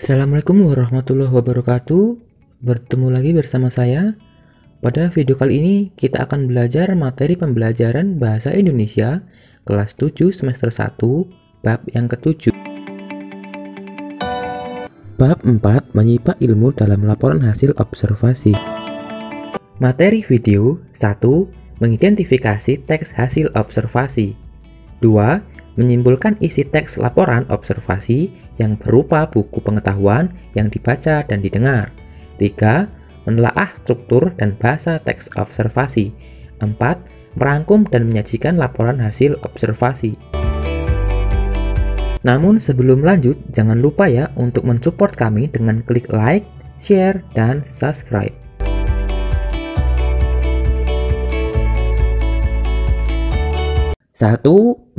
Assalamualaikum warahmatullahi wabarakatuh. Bertemu lagi bersama saya. Pada video kali ini kita akan belajar materi pembelajaran Bahasa Indonesia kelas 7 semester 1 bab yang ke-7. Bab 4 menyimak ilmu dalam laporan hasil observasi. Materi video 1. Mengidentifikasi teks hasil observasi. 2. Menyimpulkan isi teks laporan observasi yang berupa buku pengetahuan yang dibaca dan didengar. 3. Menelaah struktur dan bahasa teks observasi. 4. Merangkum dan menyajikan laporan hasil observasi. Namun sebelum lanjut, jangan lupa ya untuk mensupport kami dengan klik like, share, dan subscribe. 1.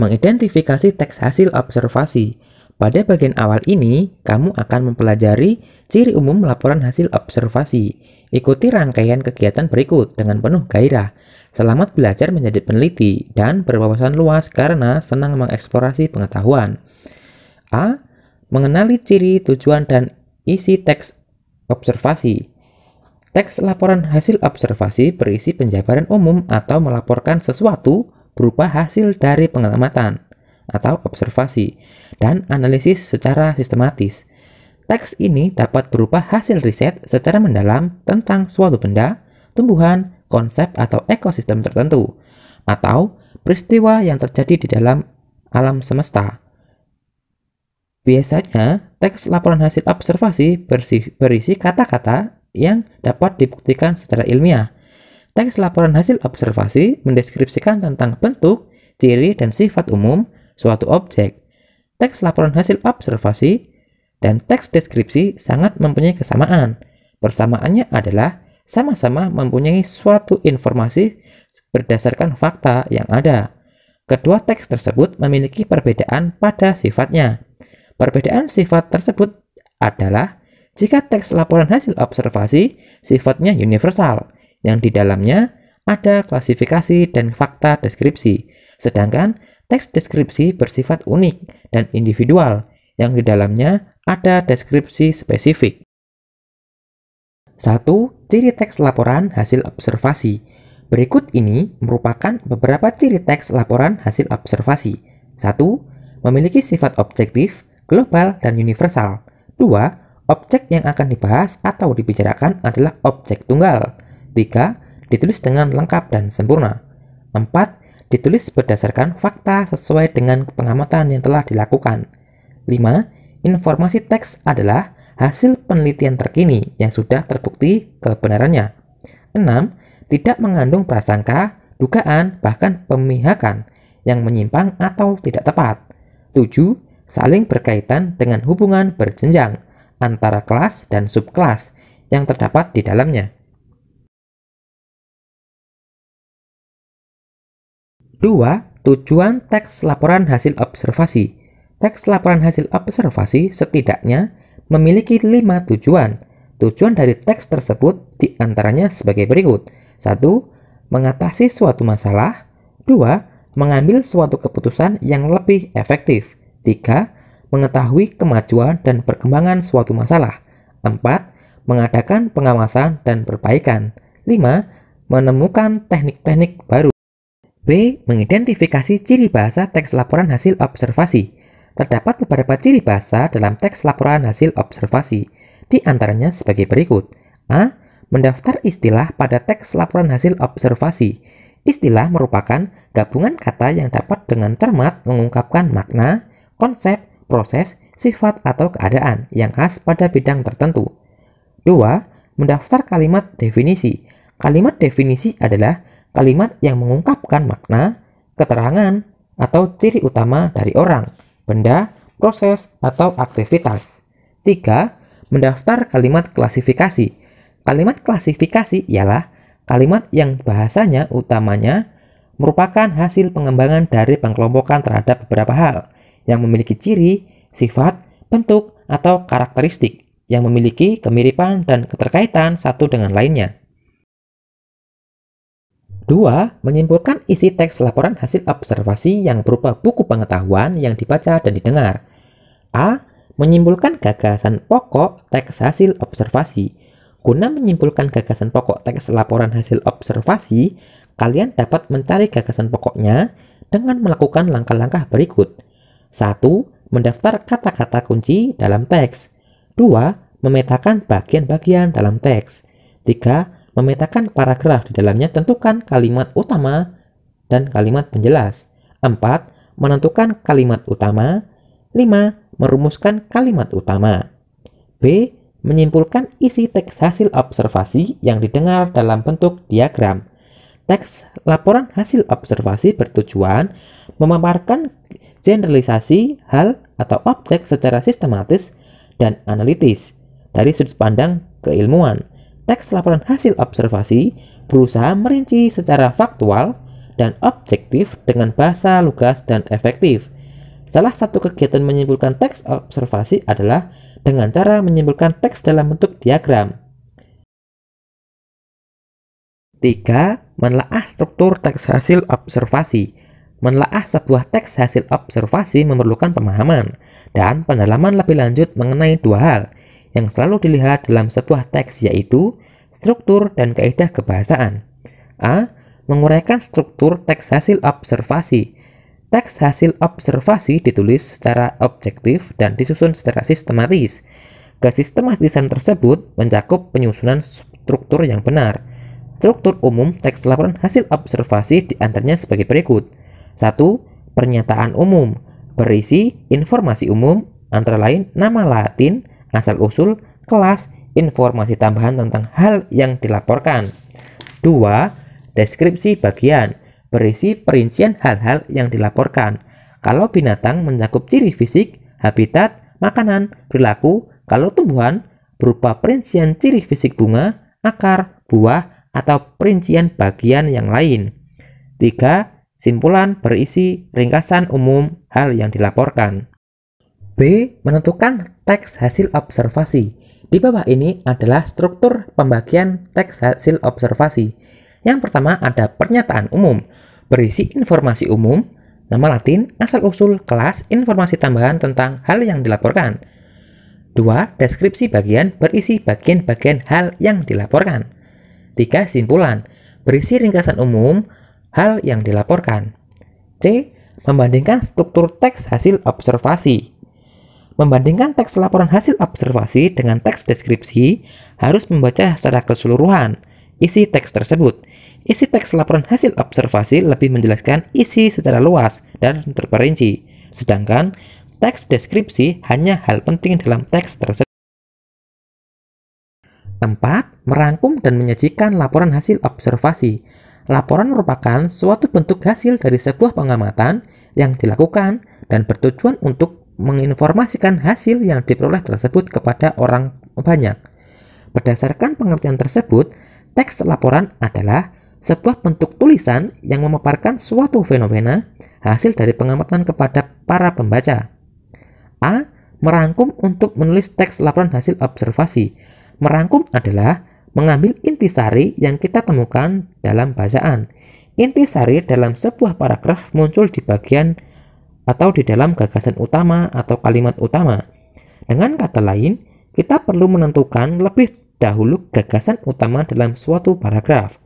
Mengidentifikasi teks hasil observasi. Pada bagian awal ini, kamu akan mempelajari ciri umum laporan hasil observasi. Ikuti rangkaian kegiatan berikut dengan penuh gairah. Selamat belajar menjadi peneliti dan berwawasan luas karena senang mengeksplorasi pengetahuan. A. Mengenali ciri, tujuan, dan isi teks observasi. Teks laporan hasil observasi berisi penjabaran umum atau melaporkan sesuatu berupa hasil dari pengamatan atau observasi dan analisis secara sistematis. Teks ini dapat berupa hasil riset secara mendalam tentang suatu benda, tumbuhan, konsep atau ekosistem tertentu, atau peristiwa yang terjadi di dalam alam semesta. Biasanya, teks laporan hasil observasi berisi kata-kata yang dapat dibuktikan secara ilmiah. Teks laporan hasil observasi mendeskripsikan tentang bentuk, ciri, dan sifat umum suatu objek. Teks laporan hasil observasi dan teks deskripsi sangat mempunyai kesamaan. Persamaannya adalah sama-sama mempunyai suatu informasi berdasarkan fakta yang ada. Kedua teks tersebut memiliki perbedaan pada sifatnya. Perbedaan sifat tersebut adalah jika teks laporan hasil observasi sifatnya universal, yang di dalamnya ada klasifikasi dan fakta deskripsi, sedangkan teks deskripsi bersifat unik dan individual, yang di dalamnya ada deskripsi spesifik. 1. Ciri teks laporan hasil observasi. Berikut ini merupakan beberapa ciri teks laporan hasil observasi. 1. Memiliki sifat objektif, global, dan universal. 2. Objek yang akan dibahas atau dibicarakan adalah objek tunggal. 3. Ditulis dengan lengkap dan sempurna. 4. Ditulis berdasarkan fakta sesuai dengan pengamatan yang telah dilakukan. 5. Informasi teks adalah hasil penelitian terkini yang sudah terbukti kebenarannya. 6. Tidak mengandung prasangka, dugaan, bahkan pemihakan yang menyimpang atau tidak tepat. 7. Saling berkaitan dengan hubungan berjenjang antara kelas dan subkelas yang terdapat di dalamnya. 2. Tujuan teks laporan hasil observasi. Teks laporan hasil observasi setidaknya memiliki 5 tujuan. Tujuan dari teks tersebut diantaranya sebagai berikut. 1. Mengatasi suatu masalah. 2. Mengambil suatu keputusan yang lebih efektif. 3. Mengetahui kemajuan dan perkembangan suatu masalah. 4. Mengadakan pengawasan dan perbaikan. 5. Menemukan teknik-teknik baru. B. Mengidentifikasi ciri bahasa teks laporan hasil observasi. Terdapat beberapa ciri bahasa dalam teks laporan hasil observasi. Di antaranya sebagai berikut. A. Mendaftar istilah pada teks laporan hasil observasi. Istilah merupakan gabungan kata yang dapat dengan cermat mengungkapkan makna, konsep, proses, sifat, atau keadaan yang khas pada bidang tertentu. 2. Mendaftar kalimat definisi. Kalimat definisi adalah kalimat yang mengungkapkan makna, keterangan, atau ciri utama dari orang, benda, proses, atau aktivitas. 3. Mendaftar kalimat klasifikasi. Kalimat klasifikasi ialah kalimat yang bahasanya utamanya merupakan hasil pengembangan dari pengelompokan terhadap beberapa hal yang memiliki ciri, sifat, bentuk, atau karakteristik yang memiliki kemiripan dan keterkaitan satu dengan lainnya. 2. Menyimpulkan isi teks laporan hasil observasi yang berupa buku pengetahuan yang dibaca dan didengar. A. Menyimpulkan gagasan pokok teks hasil observasi. Guna menyimpulkan gagasan pokok teks laporan hasil observasi, kalian dapat mencari gagasan pokoknya dengan melakukan langkah-langkah berikut. 1. Mendaftar kata-kata kunci dalam teks. 2. Memetakan bagian-bagian dalam teks. 3. Memetakan paragraf di dalamnya, tentukan kalimat utama dan kalimat penjelas. 4. Menentukan kalimat utama. 5. Merumuskan kalimat utama. B. Menyimpulkan isi teks hasil observasi yang didengar dalam bentuk diagram. Teks laporan hasil observasi bertujuan memaparkan generalisasi hal atau objek secara sistematis dan analitis dari sudut pandang keilmuan. Teks laporan hasil observasi berusaha merinci secara faktual dan objektif dengan bahasa lugas dan efektif. Salah satu kegiatan menyimpulkan teks observasi adalah dengan cara menyimpulkan teks dalam bentuk diagram. 3. Menelaah struktur teks hasil observasi. Menelaah sebuah teks hasil observasi memerlukan pemahaman dan pendalaman lebih lanjut mengenai dua hal yang selalu dilihat dalam sebuah teks, yaitu struktur dan kaidah kebahasaan. A. Menguraikan struktur teks hasil observasi. Teks hasil observasi ditulis secara objektif dan disusun secara sistematis. Kesistematisan tersebut mencakup penyusunan struktur yang benar. Struktur umum teks laporan hasil observasi diantaranya sebagai berikut. 1. Pernyataan umum, berisi informasi umum, antara lain nama latin, asal-usul, kelas, informasi tambahan tentang hal yang dilaporkan. 2. Deskripsi bagian, berisi perincian hal-hal yang dilaporkan. Kalau binatang mencakup ciri fisik, habitat, makanan, perilaku. Kalau tumbuhan berupa perincian ciri fisik bunga, akar, buah, atau perincian bagian yang lain. 3. Simpulan berisi ringkasan umum hal yang dilaporkan. B. Menentukan teks hasil observasi. Di bawah ini adalah struktur pembagian teks hasil observasi. Yang pertama ada pernyataan umum, berisi informasi umum, nama latin, asal-usul, kelas, informasi tambahan tentang hal yang dilaporkan. 2. Deskripsi bagian, berisi bagian-bagian hal yang dilaporkan. 3. Simpulan, berisi ringkasan umum hal yang dilaporkan. C. Membandingkan struktur teks hasil observasi. Membandingkan teks laporan hasil observasi dengan teks deskripsi harus membaca secara keseluruhan isi teks tersebut. Isi teks laporan hasil observasi lebih menjelaskan isi secara luas dan terperinci, sedangkan teks deskripsi hanya hal penting dalam teks tersebut. 4. Merangkum dan menyajikan laporan hasil observasi. Laporan merupakan suatu bentuk hasil dari sebuah pengamatan yang dilakukan dan bertujuan untuk menginformasikan hasil yang diperoleh tersebut kepada orang banyak. Berdasarkan pengertian tersebut, teks laporan adalah sebuah bentuk tulisan yang memaparkan suatu fenomena hasil dari pengamatan kepada para pembaca. A. Merangkum untuk menulis teks laporan hasil observasi. Merangkum adalah mengambil intisari yang kita temukan dalam bacaan. Intisari dalam sebuah paragraf muncul di bagian atau di dalam gagasan utama atau kalimat utama. Dengan kata lain, kita perlu menentukan lebih dahulu gagasan utama dalam suatu paragraf.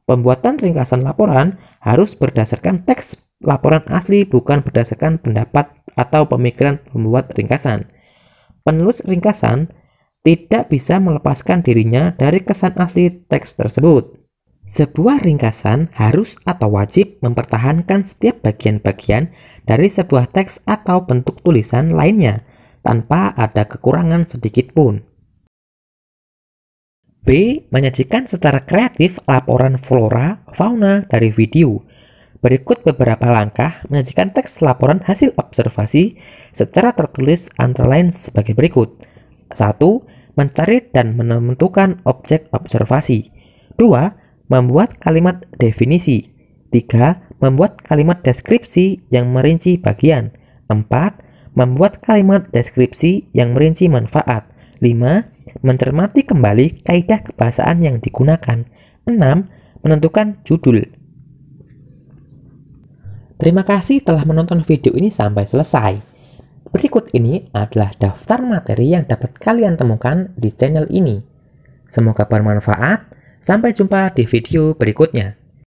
Pembuatan ringkasan laporan harus berdasarkan teks laporan asli, bukan berdasarkan pendapat atau pemikiran pembuat ringkasan. Penulis ringkasan tidak bisa melepaskan dirinya dari kesan asli teks tersebut. Sebuah ringkasan harus atau wajib mempertahankan setiap bagian-bagian dari sebuah teks atau bentuk tulisan lainnya tanpa ada kekurangan sedikit pun. B. Menyajikan secara kreatif laporan flora, fauna dari video. Berikut beberapa langkah menyajikan teks laporan hasil observasi secara tertulis, antara lain sebagai berikut. 1. Mencari dan menentukan objek observasi. 2. Membuat kalimat definisi. 3. Membuat kalimat deskripsi yang merinci bagian. 4. Membuat kalimat deskripsi yang merinci manfaat. 5. Mencermati kembali kaidah kebahasaan yang digunakan. 6. Menentukan judul. Terima kasih telah menonton video ini sampai selesai. Berikut ini adalah daftar materi yang dapat kalian temukan di channel ini. Semoga bermanfaat. Sampai jumpa di video berikutnya.